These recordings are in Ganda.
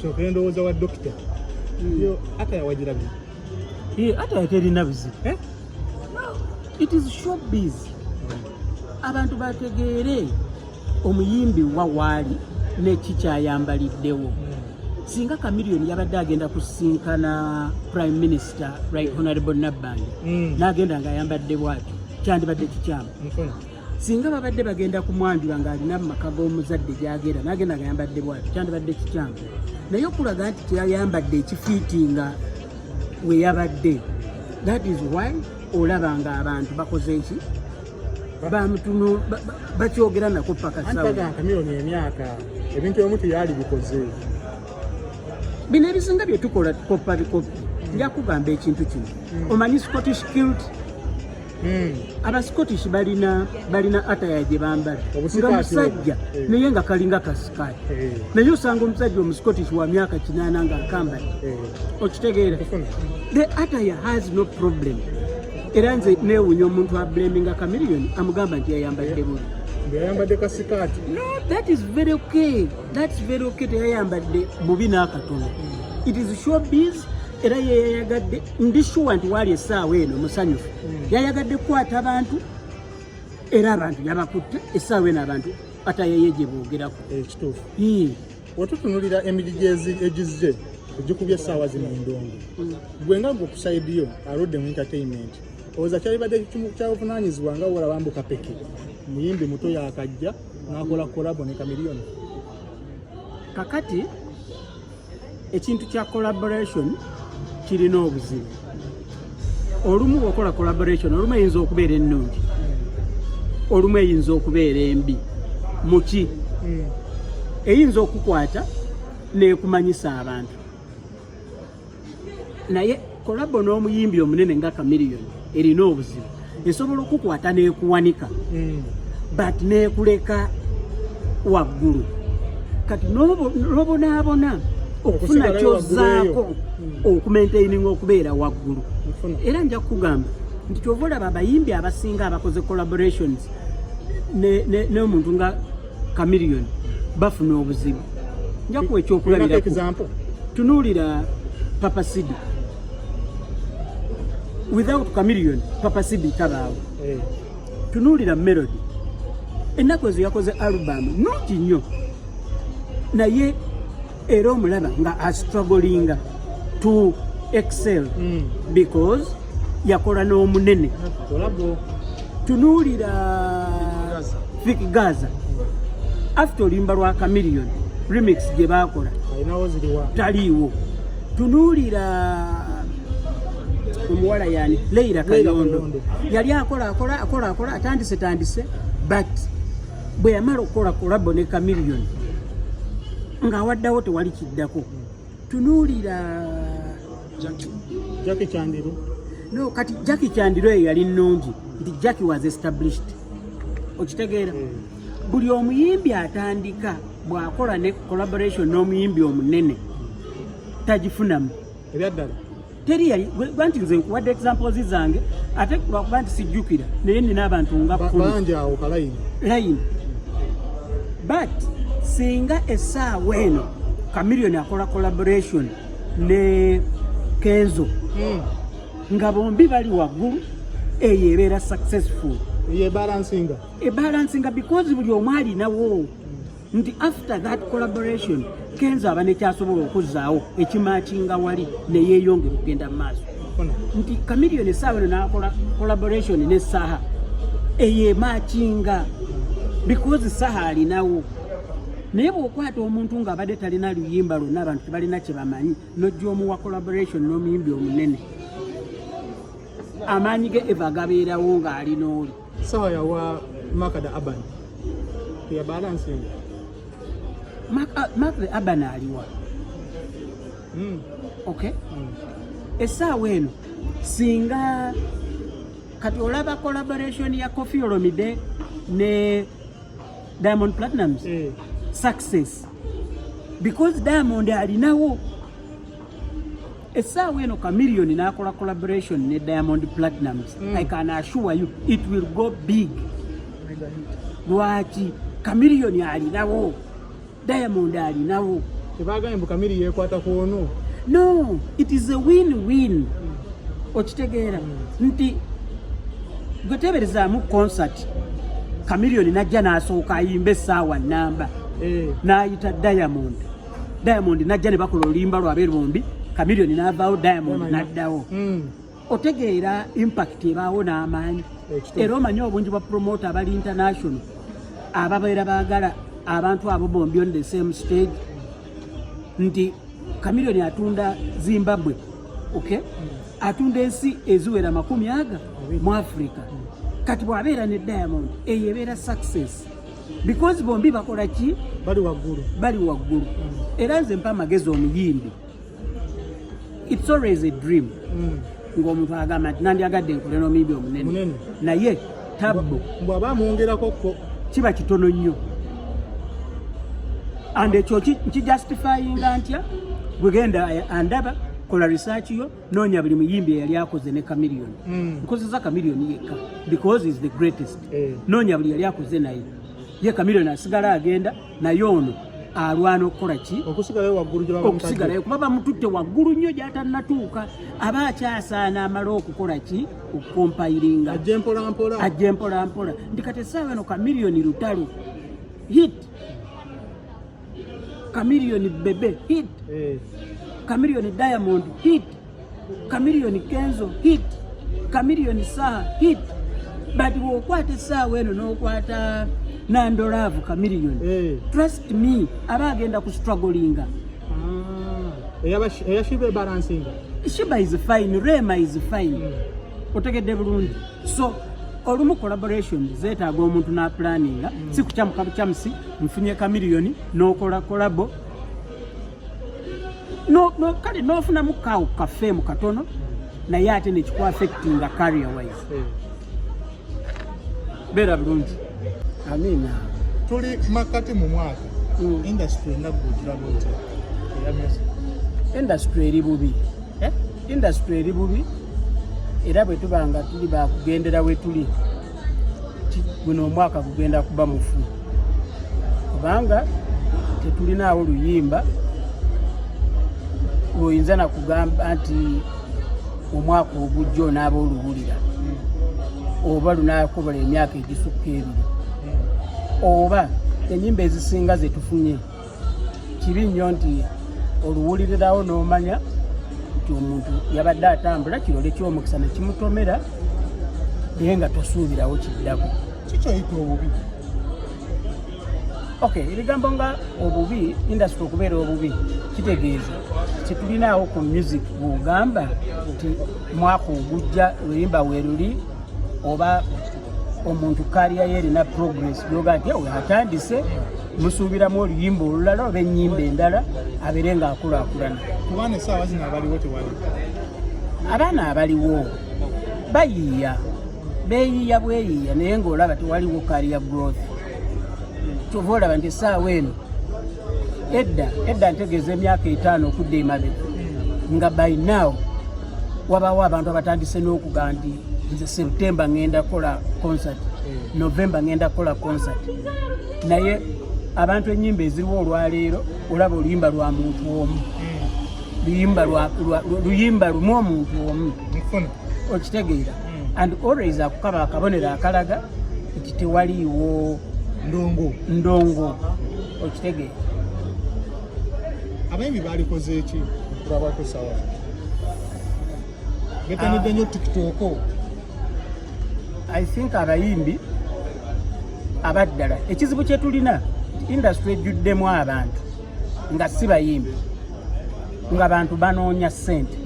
so ndowooza wa doctor yo Ataya wagirabye Ataya terina buzibu it is showbiz abantu bategeere omuyimbi wawaali n'ekikyayambaliddewo singa Chameleone yabadde agenda kusinkana Prime Minister Right Honorable Nabbanja n'agenda ng'ayambadde bw'atyo kyandibadde kikyamu singa babadde bagenda kumwanjula ng'alina mu maka g'omuzadde gy'agenda n'agenda ng'ayambadde bw'atyo kyandibadde kikyamu naye okulaga nti teyayambadde ekifiitinga we yabadde. That is why olaba ng'abantu bakoze ki bamutuno bakyogera nako paka sawa Chameleone emyaka ebintu ebimu teyali bikoze bino ebisinga bye tukola kopa bikopi njakugamba ekintu kino omanyi Scottish kilt aba Scottish balina Ataya gye bambala nga musajja naye nga kalinga kasikati naye osanga omusajja omuscottish wa myaka 80 nga akambadde okitegeera the Ataya has no problem era nze neewunya omuntu ablaminga Chameleone amugamba nti yayambadde bubi yayambadde kasikati no that is very okay teyayambadde bubi n'akatono it is showbiz era yayagadde ndishuwa nti wali essaawa eno musanyufu yayagadde kukwata abantu era abantu yabakutte essaawa eno abantu Ataya gye boogerako ekituufu watutunulira emiri egizze egikubye essaawa zino endongo gwe nga gwokusaidiyo aludde mu entertainment oza kyalibadde kyabuvunaanyizibwa nga wola wambuka peke muyimbi muto yakajja n'akola kolabo ne Chameleone kakati ekintu kya collaboration kirina obuzibu olumu okola collaboration olumu eyinza okubeera ennungi olumu eyinza okubeera embi muki eyinza okukwata neekumanyisa abantu naye kolabo n'omuyimbi omunene nga Chameleone erina obuzibu esobola okukwata neekuwanika but neekuleka waggulu kati n'obonaabona okufuna kyozzaako okumaintaininga okubeera waggulu era nja kukugamba nti kyova olaba abayimbi abasinga abakoze collaborations n'omuntu nga Chameleone bafuna obuzibu nja kuwa ekyokulabirako tunuulira Papa Sidi without Chameleone Papa Sidi tabaawo tunuulira Melody ennaku ezo yakoze album nungi nnyo naye era omulaba nga astrugglinga to excel because yakola n'omunene tunuulira Vic Gaza after oluyimba lwa Chameleone remix gye baakola taliiwo tunuulira omuwala yani Leila Kayondo yali akola atandise but bwe yamala okukola kolabo ne Chameleone ng'awaddawo tewali kiddako tunuulira Jackie Chandiru no kati Jackie Chandiru eyo yali nnungi nti Jackie was established okitegeera buli omuyimbi atandika bw'akola ne collaboration n'omuyimbi omunene tagifunamu ebyaddala teri yali gwanti nze nkuwadde examples zange ate lwakuba nti sijjukira naye nina abantu nga bangi awo kalayini but singa essaawa eno Chameleone akola collaboration ne Kenzo nga bombi bali waggulu eyo ebeera successful ebalansinga because buli omu alinawo nti after that collaboration Kenzo aba nekyasobola okuzzaawo ekimakinga wali neyeeyongera okugenda mu maaso nti Chameleone essaawa eno n'akola collaboration ne Saha eyo emakinga because Saha alinawo naye bw'okwata omuntu ng'abadde talina luyimba lwonna abantu tebalina kye bamanyi n'ojja omuwa collaboration n'omuyimbi omunene amaanyi ge eva gabeerawo ng'alina oli Sawa yawa Makada Aban ya balancing Makada Aban aliwa okay essaawa eno singa kati olaba collaboration ya Koffi Olomide ne Diamond Platnumz success because Diamond alinawo essaawa eno Chameleone n'akola collaboration ne Diamond Platnumz I can assure you it will go big lwaki Chameleone alinawo Diamond alinawo Tebagambye mbu Kamiri yeekwata ku ono. No, it is a win-win. Okitegeera nti gwe teeberezaamu concert Chameleone najja n'asooka ayimba essaawa nnamba n'ayita Diamond najja ne bakola oluyimba lwabwe lwombi Chameleone n'avaawo Diamond n'addawo. Otegeera impact ebaawo n'amaanyi era omanyi obungi bwa promoter abali international ababeera baagala abantu abo bombi on the same stage nti Chameleone atunda Zimbabwe, okay? Atunda ensi eziwera 100 mu Africa. Kati bw'abeera ne Diamond eyebeera success because bombi bakola ki? Bali waggulu. Era nze mpa amagezi omuyimbi, it's always a dream. Ng'omuntu agamba nti nandyagadde nkole n'omuyimbi omunene naye tabbo bw'aba amwongerako kiba kitono nnyo, and ekyo kijustifyinga ntya bwegenda andaba kola research yo noonya buli muyimbi eyali akoze ne Chameleone. Nkozesa Chameleone yekka because is the greatest. Noonya buli yali akoze naye ye Chameleone asigala agenda naye ono alwana okukola ki? Okusigalayo kuba bamututte waggulu nnyo gy'atannatuuka, aba akyasaana amala okukola ki? Okukompiringa ajje mpolampola. Ndi kati essaawa eno Chameleone lutalo hit, Chameleone bebe hit, Chameleone Diamond hit, Chameleone Kenzo hit, Chameleone Saha hit. But wokwata essaawa eno n'okwata Nando Love Chameleone, trust me aba agenda ku strugglinga. Shiba balancing. Shiba is fine, Rema is fine. Otegedde bulungi. So olumu collaboration zeetaaga omuntu na planninga, si kukyamuka bukyamusi nfunye Chameleone n'okola collabo. No kale n'ofunamu kawo kafeemu katono naye ate nekikuwa affectinga career wise. Beera bulungi. Amina. Tuli makati mu mwaka. Industry ndabudde. Industry eri bubi. Industry eri bubi. Era bwe tubanga tuli bakugendera we tuli. Guno omwaka kugenda kuba mufu. Kubanga tetulinaawo luyimba oyinza na kugamba nti omwaka ogujja onaaba oluwulira. Oba lunaakobola emyaka egisukka ebiri. Oba ennyimba ezisinga ze tufunye kibi nnyo nti oluwulirirawo n'omanya nti omuntu yabadde atambula kirole ky'omukisa ne kimutomera naye nga tosuubirawo kiddako. Kikyoyita obubi. Okay, ebigambo nga obubi, industry okubeera obubi kitegeeza kyetulinaawo ku music bw'ogamba nti mwaka ogujja luyimba weeruli oba omuntu kaliya yerina progress yoga nti we atandise musuubiramu oluyimba olulala oba ennyimba endala abeere ng'akulaakulana. Kubanga essaawa zino abaliwo tewali. Abaana abaliwo bayiiya beeyiiya bweyiiya naye ng'olaba tewaliwo kaliya growth. Kyova olaba nti essaawa eno edda ntegeeza emyaka 5 okudda emabega nga by now wabaawo abantu abatandise n'okugamba nti nze September ngenda kola concert, November ngenda kola concert. Naye abantu ennyimba eziriwo olwaleero olaba oluyimba lwa muntu omu, luyimba lumu omuntu omu. Okitegeera and always akukaba akabonero akalaga nti tewaliiwo ndongo. Okitegeera abayimbi balikoze eki okulabako sawa betanidde nnyo TikTok. I think abayimbi abaddala ekizibu kye tulina industry ejjuddemu abantu nga si bayimbi nga abantu banoonya ssente.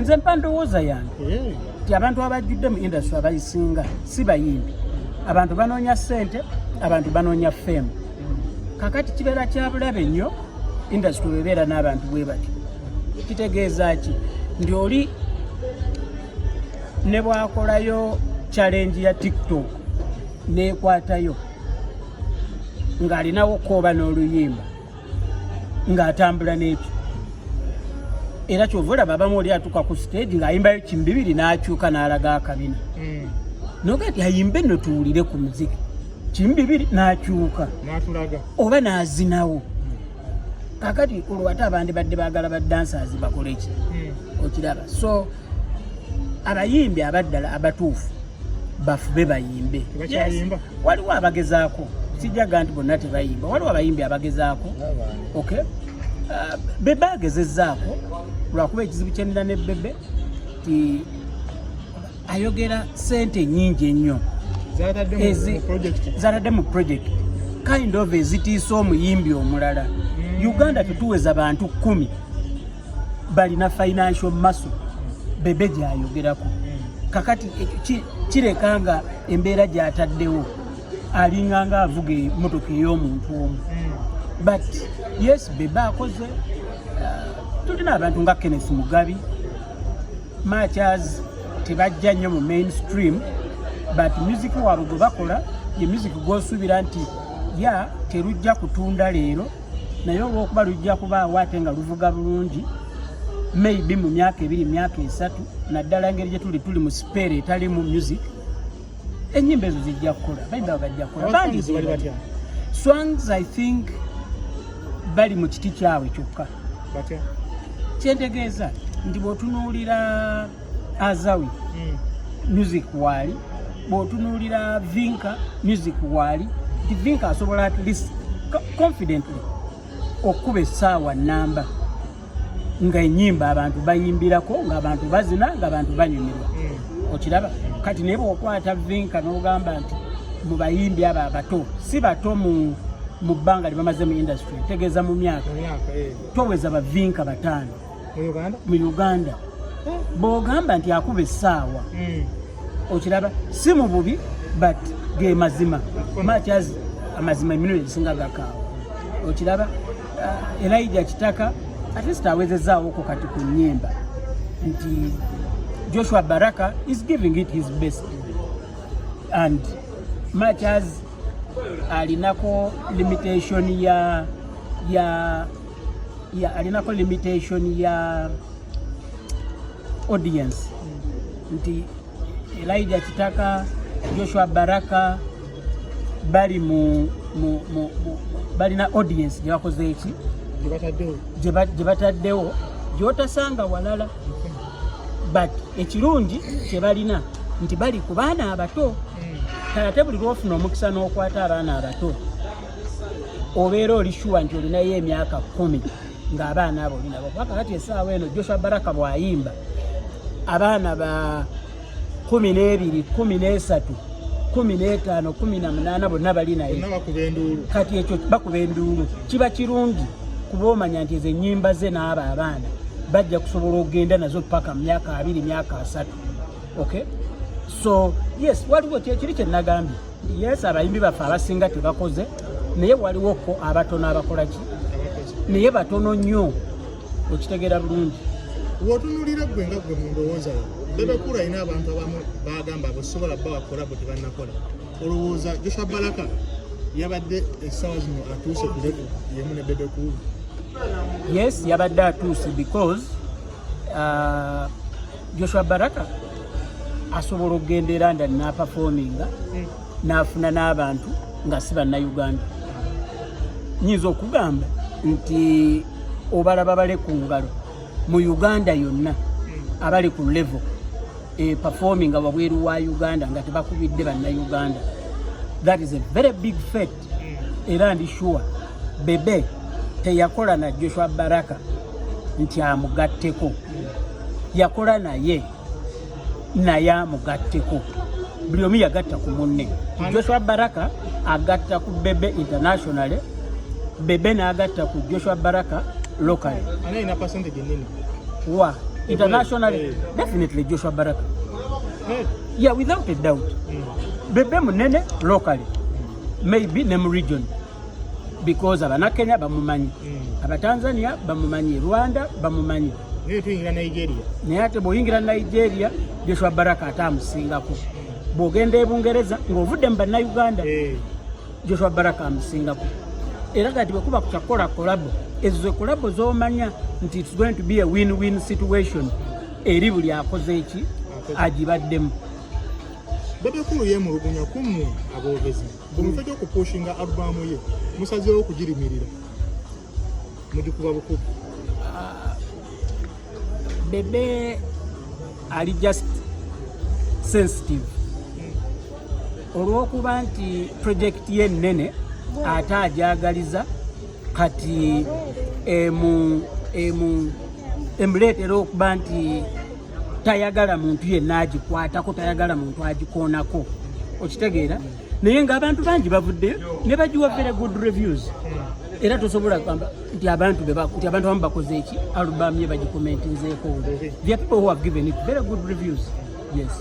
Nze mpa ndowooza yange ti abantu abajjudde mu industry abayisinga si bayimbi, abantu banoonya ssente, abantu banoonya fame. Kakati kibeera kya bulabe nnyo industry webeera n'abantu bwe bati. Kitegeeza ki nti oli ne bwakolayo challenge ya TikTok nekwatayo ng'alinawo kooba n'oluyimba ng'atambula n'ekyo. Era kyova olaba abamu oli atuuka ku stage ng'ayimbayo kimbibiri n'akyuka n'alaga akabina. Noga nti ayimbe nno tuwulire ku muziki kimbibiri n'akyuka oba n'azinawo. kakati olwo ate abandi badde baagala ba dancers bakole ki okiraba. So abayimbi abaddala abatuufu bafube bayimbe. Waliwo abagezaako, sijjaga nti bonna tebayimba, waliwo abayimbi abagezaako. Okay, Bebe agezezzaako lwakuba ekizibu kyenina ne Bebe ti ayogera sente nnyingi ennyo zaatadde mu project kind of ezitiisa omuyimbi omulala. Uganda tetuweza bantu 10 balina financial muscle Bebe gy'ayogerako. Kakati kireka nga embeera gy'ataddewo alinganga avuga emmotoka ey'omuntu omu. But yes, Bebe akoze. Tulina abantu nga Kenneth Mugabi, Machas tebajja nnyo mu mainstream, but music waabwe gwe bakola ye music gw'osuubira nti terujja kutunda leero naye olw'okuba lujja kubaawo ate nga luvuga bulungi maybe mu myaka 2 myaka 3 naddala engeri gye tuli mu spare etali mu music, ennyimba ezo zijja kukola bayimba bajja kukola. Bandi songs I think bali mu kiti kyabwe kyokka. Kyentegeeza nti bw'otunuulira Azawi music waali, bw'otunuulira Vinka music waali, nti Vinka asobola at least confidently okuba essaawa nnamba nga ennyimba abantu bayimbirako, ng'abantu bazina, ng'abantu banyumirwa. Okiraba kati naye bw'okwata Vinka n'ogamba nti mu bayimbi abo abato, si bato mu bbanga lye bamaze mu industry, tegeeza mu myaka toweza ba Vinka 5 mu Uganda. Bw'ogamba nti akuba essaawa okiraba si mu bubi but ge mazima Machas amazima emirundi egisinga gakaawa. Okiraba Elijah Kitaka at least awezezaawoko kati ku nnyimba nti Joshua Baraka is giving it his best and Machas alinako limitation alinako limitation ya audience nti Elijah Kitaka, Joshua Baraka bali balina audience gye bakoze eki gye bataddewo gy'otasanga walala, but ekirungi kye balina nti bali ku baana abato. Ate buli lwofuna omukisa n'okwata abaana abato obeera oli shuwa nti olinayo emyaka 10 ng'abaana abo olinabo. Kakati essaawa eno Joshua Baraka bw'ayimba abaana ba 12, 13, 15, 18 bonna bali naye. Kati ekyo bakuba enduulu kiba kirungi kuba omanya nti ezo ennyimba ze n'abo abaana bajja kusobola okugenda nazo paka mu myaka 2 myaka 3. Okay, so yes, waliwo kiri kye nagambye. Yes, abayimbi baffe abasinga tebakoze naye waliwoko abatono abakola ki naye batono nnyo. Okitegeera bulungi. Wotunulira gwe nga gwe mu ndowooza yo Bebe Cool alina abantu abamu bagamba abasobola bba bakola bwe tebannakola. Olowooza Joshua Baraka yabadde essaawa zino atuuse ku level yemu ne Bebe Cool? Yes, yabadde atuuse because Joshua Baraka asobola okugenda era nda n'aperforminga n'afuna n'abantu nga si bannayuganda. Nnyinza okugamba nti obalaba bale ku ngalo mu Uganda yonna abali ku level performing wabweru wa Uganda nga tebakubidde bannayuganda. That is a very big fact. Era ndi sure Bebe teyakola na Joshua Baraka nti amugatteko, yakola naye amugatteko. Buli omu yagatta ku munne. Joshua Baraka agatta ku Bebe internationally, Bebe n'agatta ku Joshua Baraka locally. Ana ina percentage nini? Wa internationally definitely Joshua Baraka. Yeah, without a doubt. Bebe munene locally, maybe name region, because abana Kenya bamumanyi, aba Tanzania bamumanyi, Rwanda bamumanyi. Tuyingira Nigeria. Naye ate bw'oyingira Nigeria Joshua Baraka atamusingako. Bw'ogenda e Bungereza ng'ovudde mu bannayuganda Joshua Baraka amusingako. Era kati bwe kuba kukyakola kolabo, ezo kolabo z'omanya nti it's going to be a win-win situation eri buli akoze eki agibaddemu. Bebe Cool yemulugunya kummwe aboogezi bwe mufejo okupushinga alubamu ye musazeewo okugirimirira. mugikuba bukubi Bebe ali just sensitive olw'okuba nti project ye nnene ate ajagaliza kati emuleetera okuba nti tayagala muntu yenna agikwatako tayagala muntu agikoonako okitegeera naye ng'abantu bangi bavuddeyo ne bagiwa very good reviews era tosobola kugamba nti abantu abamu bakoze eki alubamu ye bagikomentinzeeko there are people who have given it very good reviews yes